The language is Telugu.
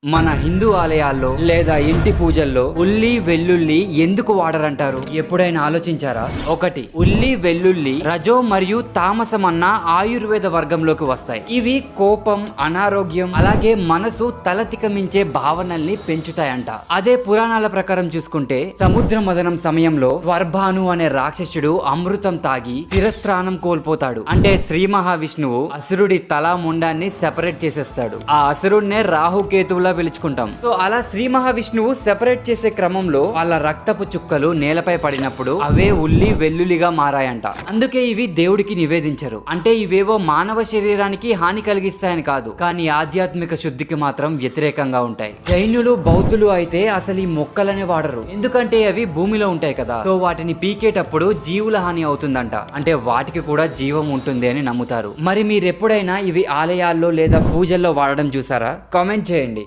మన హిందూ ఆలయాల్లో లేదా ఇంటి పూజల్లో ఉల్లి వెల్లుల్లి ఎందుకు వాడరంటారు? ఎప్పుడైనా ఆలోచించారా? ఒకటి, ఉల్లి వెల్లుల్లి రజో మరియు తామసం అన్న ఆయుర్వేద వర్గంలోకి వస్తాయి. ఇవి కోపం, అనారోగ్యం, అలాగే మనసు తలతికమించే భావనల్ని పెంచుతాయంట. అదే పురాణాల ప్రకారం చూసుకుంటే సముద్ర మదనం సమయంలో స్వర్భాను అనే రాక్షసుడు అమృతం తాగి శిరస్త్రాణం కోల్పోతాడు. అంటే శ్రీ మహావిష్ణువు అసురుడి తల ముండాన్ని సెపరేట్ చేసేస్తాడు. ఆ అసురుడినే రాహుకేతువుల పిలుచుకుంటాం. సో అలా శ్రీ మహావిష్ణువు సెపరేట్ చేసే క్రమంలో వాళ్ళ రక్తపు చుక్కలు నేలపై పడినప్పుడు అవే ఉల్లి వెల్లుల్లిగా మారాయంట. అందుకే ఇవి దేవుడికి నివేదించరు. అంటే ఇవేవో మానవ శరీరానికి హాని కలిగిస్తాయని కాదు, కానీ ఆధ్యాత్మిక శుద్ధికి మాత్రం వ్యతిరేకంగా ఉంటాయి. జైనులు, బౌద్ధులు అయితే అసలు ఈ మొక్కలనే వాడరు. ఎందుకంటే అవి భూమిలో ఉంటాయి కదా. సో వాటిని పీకేటప్పుడు జీవుల హాని అవుతుందంట. అంటే వాటికి కూడా జీవం ఉంటుంది అని నమ్ముతారు. మరి మీరు ఎప్పుడైనా ఇవి ఆలయాల్లో లేదా పూజల్లో వాడడం చూసారా? కామెంట్ చేయండి.